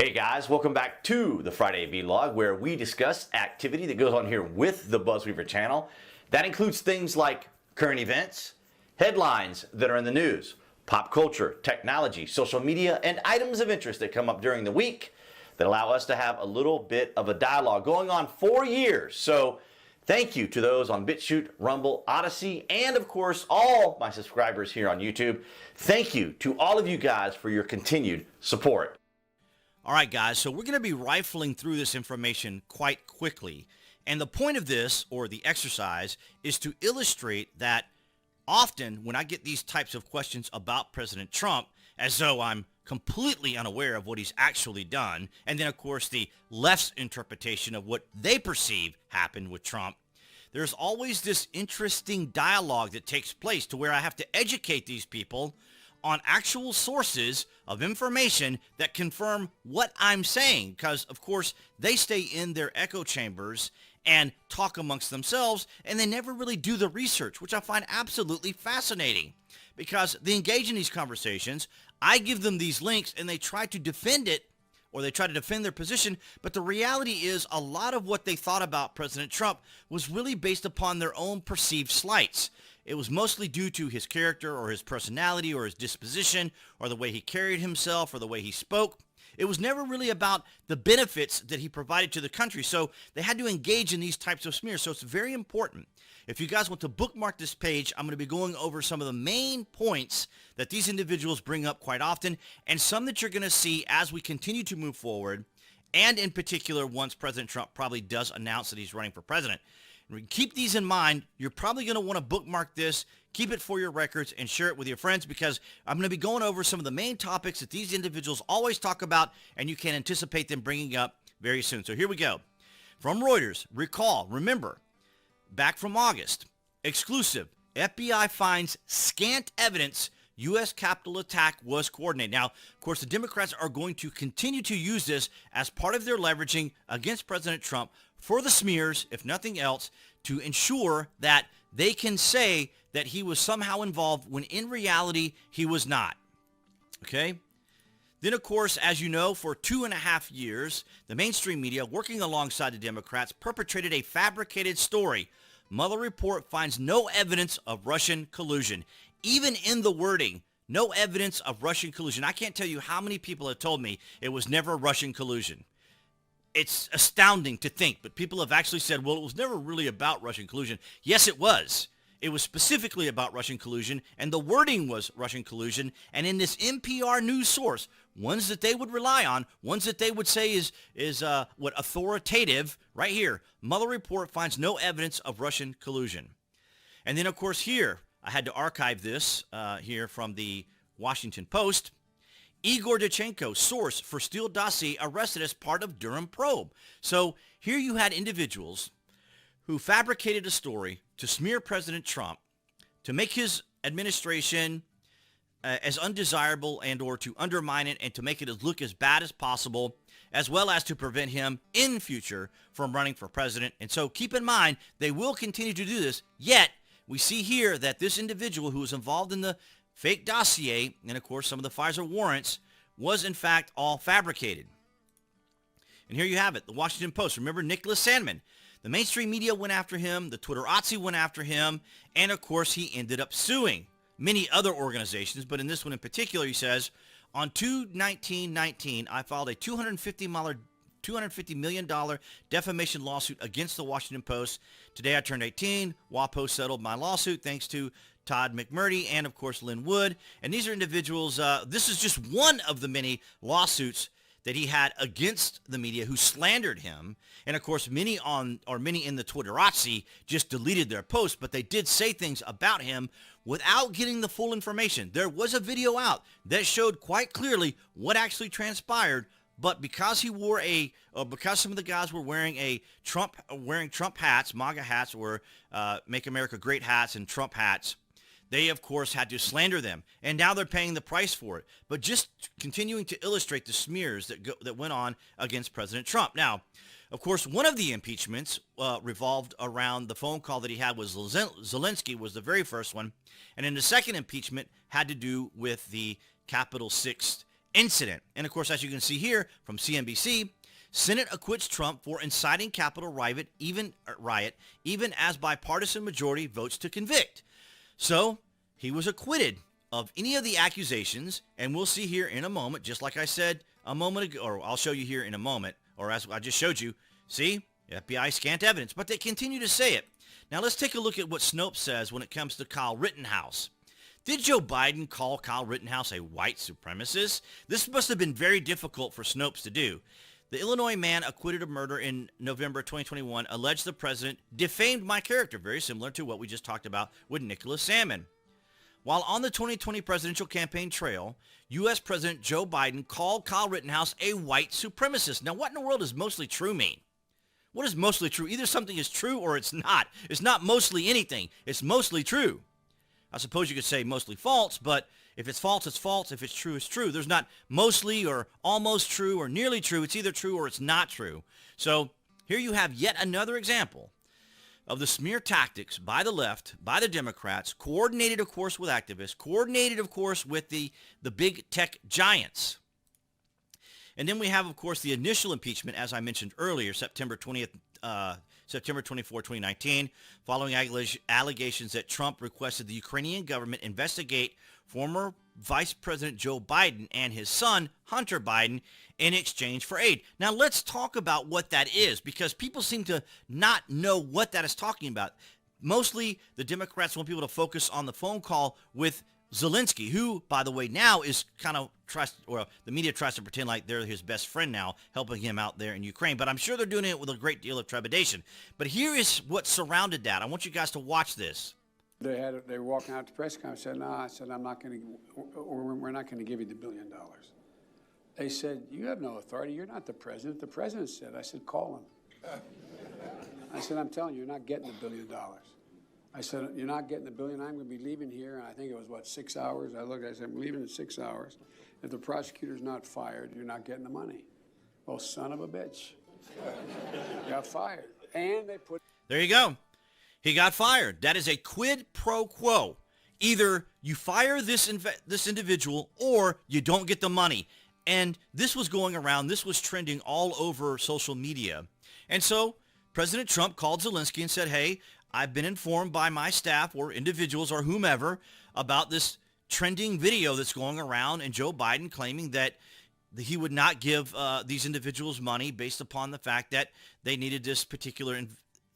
Hey guys, welcome back to the Friday Vlog, where we discuss activity that goes on here with the BuzWeaver channel. That includes things like current events, headlines that are in the news, pop culture, technology, social media, and items of interest that come up during the week that allow us to have a little bit of a dialogue going on for years. So thank you to those on BitChute, Rumble, Odyssey, and of course all my subscribers here on YouTube. Thank you to all of you guys for your continued support. All right, guys, so we're going to be rifling through this information quite quickly. And the point of this, or the exercise, is to illustrate that often when I get these types of questions about President Trump, as though I'm completely unaware of what he's actually done, and then, of course, the left's interpretation of what they perceive happened with Trump, there's always this interesting dialogue that takes place to where I have to educate these people on actual sources of information that confirm what I'm saying, because of course they stay in their echo chambers and talk amongst themselves, and they never really do the research, which I find absolutely fascinating, because they engage in these conversations. I give them these links and they try to defend it, or they try to defend their position, but the reality is a lot of what they thought about President Trump was really based upon their own perceived slights. It was mostly due to his character or his personality or his disposition or the way he carried himself or the way he spoke. It was never really about the benefits that he provided to the country. So they had to engage in these types of smears. So it's very important. If you guys want to bookmark this page, I'm going to be going over some of the main points that these individuals bring up quite often, and some that you're going to see as we continue to move forward, and in particular once President Trump probably does announce that he's running for president. Keep these in mind. You're probably going to want to bookmark this, keep it for your records, and share it with your friends, because I'm going to be going over some of the main topics that these individuals always talk about, and you can anticipate them bringing up very soon. So here we go. From Reuters, remember, back from August, exclusive, FBI finds scant evidence U.S. Capitol attack was coordinated. Now, of course, the Democrats are going to continue to use this as part of their leveraging against President Trump for the smears, if nothing else, to ensure that they can say that he was somehow involved when in reality he was not. Okay? Then, of course, as you know, for 2.5 years, the mainstream media, working alongside the Democrats, perpetrated a fabricated story. Mueller report finds no evidence of Russian collusion. Even in the wording, no evidence of Russian collusion. I can't tell you how many people have told me it was never Russian collusion. It's astounding to think, but people have actually said, well, it was never really about Russian collusion. Yes, it was. It was specifically about Russian collusion, and the wording was Russian collusion. And in this NPR news source, ones that they would rely on, ones that they would say is what authoritative, right here, Mueller report finds no evidence of Russian collusion. And then, of course, here, I had to archive this here from the Washington Post. Igor Danchenko, source for Steele dossier, arrested as part of Durham probe. So here you had individuals who fabricated a story to smear President Trump, to make his administration as undesirable and or to undermine it and to make it look as bad as possible, as well as to prevent him in future from running for president. And so keep in mind, they will continue to do this, yet we see here that this individual who was involved in the fake dossier, and of course some of the FISA warrants, was in fact all fabricated. And here you have it, the Washington Post. Remember Nicholas Sandmann. The mainstream media went after him, the Twitterati went after him, and of course he ended up suing many other organizations, but in this one in particular he says, on 2/19/19, I filed a $250 million defamation lawsuit against the Washington Post. Today I turned 18. WAPO settled my lawsuit thanks to Todd McMurdy and, of course, Lynn Wood. And these are individuals, this is just one of the many lawsuits that he had against the media who slandered him. And, of course, many in the Twitterati just deleted their posts, but they did say things about him without getting the full information. There was a video out that showed quite clearly what actually transpired, but because because some of the guys were wearing Trump hats, MAGA hats, or Make America Great hats and Trump hats, they, of course, had to slander them, and now they're paying the price for it. But just continuing to illustrate the smears that went on against President Trump. Now, of course, one of the impeachments revolved around the phone call that he had with Zelensky was the very first one, and then the second impeachment had to do with the Capitol 6 incident. And of course, as you can see here from CNBC, Senate acquits Trump for inciting Capitol riot, even as bipartisan majority votes to convict. So he was acquitted of any of the accusations, and we'll see here in a moment, just like I said a moment ago, or I'll show you here in a moment, or as I just showed you, see, FBI scant evidence, but they continue to say it. Now let's take a look at what Snopes says when it comes to Kyle Rittenhouse. Did Joe Biden call Kyle Rittenhouse a white supremacist? This must have been very difficult for Snopes to do. The Illinois man acquitted of murder in November 2021 alleged the president defamed my character, very similar to what we just talked about with Nicholas Salmon. While on the 2020 presidential campaign trail, U.S. President Joe Biden called Kyle Rittenhouse a white supremacist. Now, what in the world does mostly true mean? What is mostly true? Either something is true or it's not. It's not mostly anything. It's mostly true. I suppose you could say mostly false, but if it's false, it's false. If it's true, it's true. There's not mostly or almost true or nearly true. It's either true or it's not true. So here you have yet another example of the smear tactics by the left, by the Democrats, coordinated, of course, with activists, coordinated, of course, with the big tech giants. And then we have, of course, the initial impeachment, as I mentioned earlier, September 24, 2019, following allegations that Trump requested the Ukrainian government investigate former Vice President Joe Biden and his son, Hunter Biden, in exchange for aid. Now, let's talk about what that is, because people seem to not know what that is talking about. Mostly, the Democrats want people to focus on the phone call with Zelensky, who, by the way, now is kind of the media tries to pretend like they're his best friend now, helping him out there in Ukraine. But I'm sure they're doing it with a great deal of trepidation. But here is what surrounded that. I want you guys to watch this. They were walking out to the press conference. I said, "No," I said, "I'm not going to. We're not going to give you the $1 billion." They said, "You have no authority. You're not the president." The president said. I said, "Call him." I said, "I'm telling you, you're not getting the $1 billion." I said, "You're not getting the $1 billion. I'm going to be leaving here." And I think it was, 6 hours? I looked, I said, "I'm leaving in 6 hours. If the prosecutor's not fired, you're not getting the money." Well, son of a bitch. Got fired. And they put... There you go. He got fired. That is a quid pro quo. Either you fire this individual or you don't get the money. And this was going around. This was trending all over social media. And so President Trump called Zelensky and said, "Hey, I've been informed by my staff or individuals or whomever about this trending video that's going around, and Joe Biden claiming that he would not give these individuals money based upon the fact that they needed this particular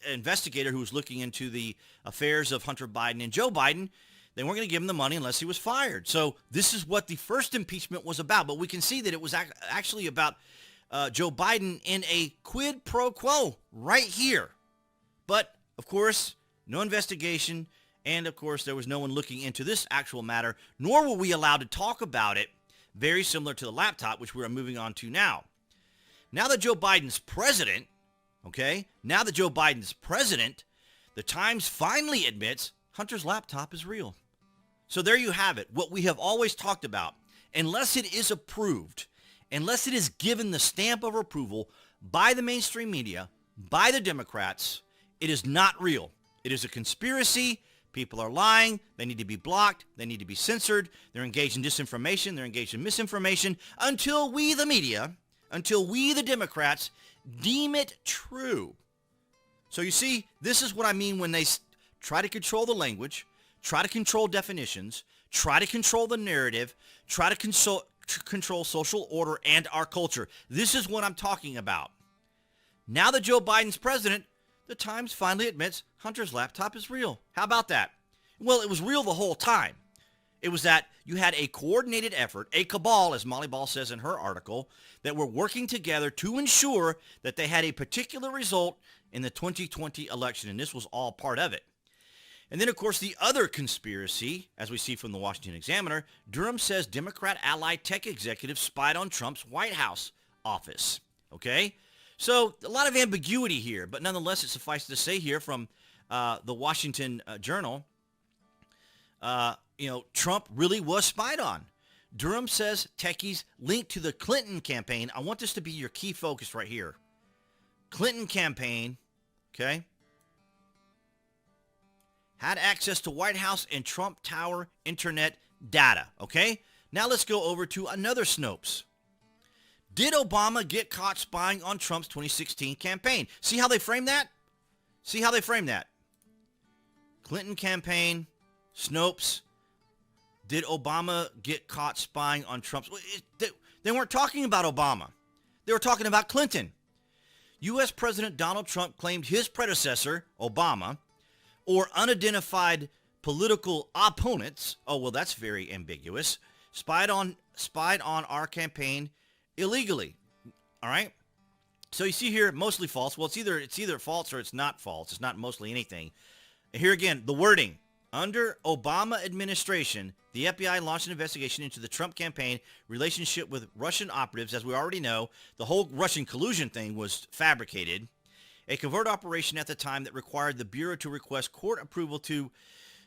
investigator who was looking into the affairs of Hunter Biden and Joe Biden. They weren't going to give him the money unless he was fired." So this is what the first impeachment was about. But we can see that it was actually about Joe Biden in a quid pro quo right here. But of course, no investigation, and of course, there was no one looking into this actual matter, nor were we allowed to talk about it, very similar to the laptop, which we're moving on to now. Now that Joe Biden's president, the Times finally admits Hunter's laptop is real. So there you have it, what we have always talked about. Unless it is approved, unless it is given the stamp of approval by the mainstream media, by the Democrats, it is not real. It is a conspiracy. People are lying. They need to be blocked. They need to be censored. They're engaged in disinformation. They're engaged in misinformation until we, the media, until we, the Democrats, deem it true. So you see, this is what I mean when they try to control the language, try to control definitions, try to control the narrative, try to control social order and our culture. This is what I'm talking about. Now that Joe Biden's president, the Times finally admits Hunter's laptop is real. How about that? Well, it was real the whole time. It was that you had a coordinated effort, a cabal, as Molly Ball says in her article, that were working together to ensure that they had a particular result in the 2020 election, and this was all part of it. And then, of course, the other conspiracy, as we see from the Washington Examiner, Durham says Democrat allied tech executives spied on Trump's White House office. Okay? So a lot of ambiguity here, but nonetheless, it suffices to say here from the Washington Journal, Trump really was spied on. Durham says techies linked to the Clinton campaign. I want this to be your key focus right here. Clinton campaign, okay, had access to White House and Trump Tower internet data, okay? Now let's go over to another Snopes. Did Obama get caught spying on Trump's 2016 campaign? See how they frame that? See how they frame that? Clinton campaign, Snopes. Did Obama get caught spying on Trump's? They weren't talking about Obama. They were talking about Clinton. U.S. President Donald Trump claimed his predecessor, Obama, or unidentified political opponents, oh, well, that's very ambiguous, spied on our campaign illegally. All right? So you see here, mostly false. Well, it's either false or it's not false. It's not mostly anything. And here again, the wording. Under Obama administration, the FBI launched an investigation into the Trump campaign relationship with Russian operatives. As we already know, the whole Russian collusion thing was fabricated. A covert operation at the time that required the Bureau to request court approval to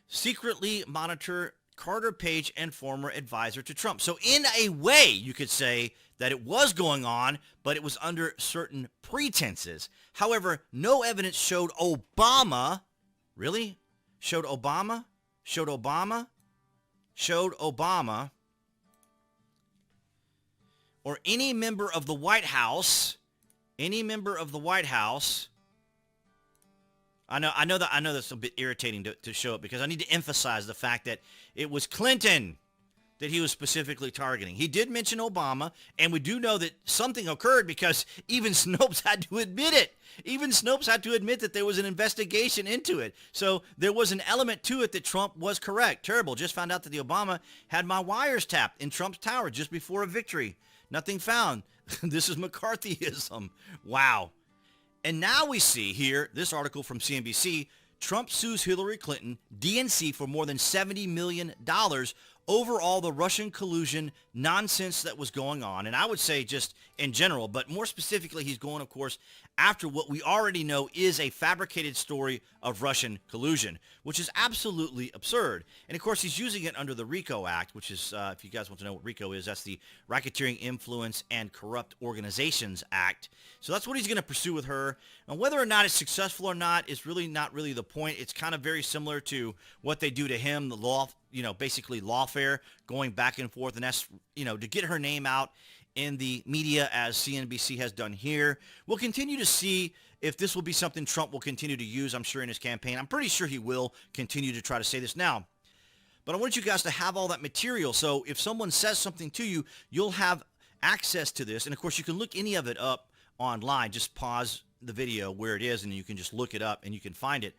secretly monitor Carter Page and former advisor to Trump. So in a way, you could say that it was going on, but it was under certain pretenses. However, no evidence showed Obama, really? Showed Obama, or any member of the White House, I know that's a bit irritating to show it because I need to emphasize the fact that it was Clinton that he was specifically targeting. He did mention Obama, and we do know that something occurred because even Snopes had to admit it. Even Snopes had to admit that there was an investigation into it. So there was an element to it that Trump was correct. Terrible. Just found out that the Obama had my wires tapped in Trump's tower just before a victory. Nothing found. This is McCarthyism. Wow. And now we see here, this article from CNBC, Trump sues Hillary Clinton, DNC, for more than $70 million over all the Russian collusion nonsense that was going on. And I would say just in general, but more specifically, he's going, of course, after what we already know is a fabricated story of Russian collusion, which is absolutely absurd. And of course, he's using it under the RICO Act, which is, if you guys want to know what RICO is, that's the Racketeering, Influence, and Corrupt Organizations Act. So that's what he's going to pursue with her. And whether or not it's successful or not is really not really the point. It's kind of very similar to what they do to him, the law, basically lawfare, going back and forth. And that's, to get her name out in the media as CNBC has done here. We'll continue to see if this will be something Trump will continue to use, I'm sure, in his campaign. I'm pretty sure he will continue to try to say this now. But I want you guys to have all that material. So if someone says something to you, you'll have access to this. And of course, you can look any of it up online. Just pause the video where it is and you can just look it up and you can find it.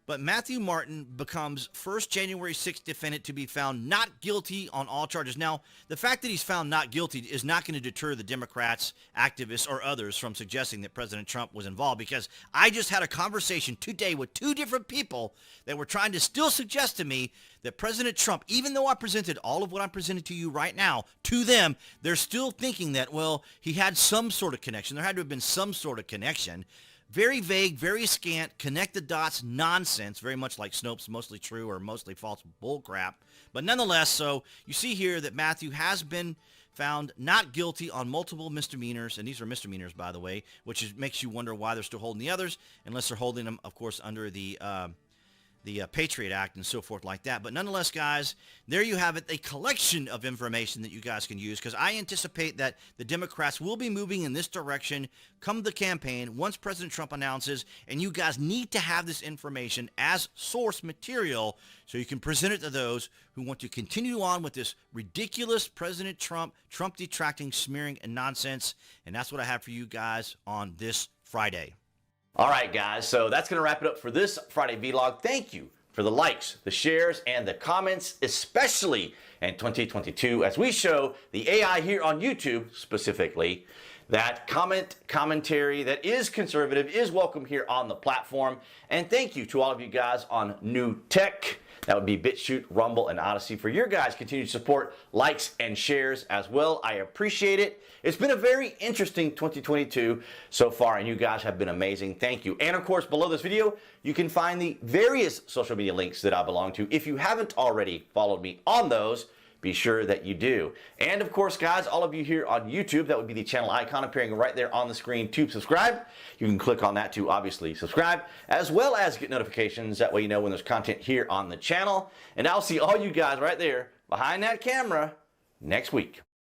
But Matthew Martin becomes first January 6th defendant to be found not guilty on all charges. Now, the fact that he's found not guilty is not going to deter the Democrats, activists, or others from suggesting that President Trump was involved, because I just had a conversation today with two different people that were trying to still suggest to me that President Trump, even though I presented all of what I'm presenting to you right now to them, they're still thinking that, well, he had some sort of connection. There had to have been some sort of connection. Very vague, very scant, connect the dots nonsense, very much like Snopes, mostly true or mostly false bullcrap. But nonetheless, so you see here that Matthew has been found not guilty on multiple misdemeanors, and these are misdemeanors, by the way, which makes you wonder why they're still holding the others, unless they're holding them, of course, under the Patriot Act and so forth like that. But nonetheless, guys, there you have it, a collection of information that you guys can use, because I anticipate that the Democrats will be moving in this direction come the campaign once President Trump announces, and you guys need to have this information as source material so you can present it to those who want to continue on with this ridiculous President Trump detracting, smearing, and nonsense. And that's what I have for you guys on this Friday. All right, guys, so that's going to wrap it up for this Friday vlog. Thank you for the likes, the shares, and the comments, especially in 2022, as we show the AI here on YouTube specifically, that commentary that is conservative is welcome here on the platform. And thank you to all of you guys on New Tech. That would be BitChute, Rumble, and Odyssey for your guys' continued support, likes, and shares as well. I appreciate it. It's been a very interesting 2022 so far, and you guys have been amazing. Thank you. And of course, below this video, you can find the various social media links that I belong to. If you haven't already followed me on those, be sure that you do. And of course, guys, all of you here on YouTube, that would be the channel icon appearing right there on the screen to subscribe. You can click on that to obviously subscribe, as well as get notifications. That way you know when there's content here on the channel. And I'll see all you guys right there behind that camera next week.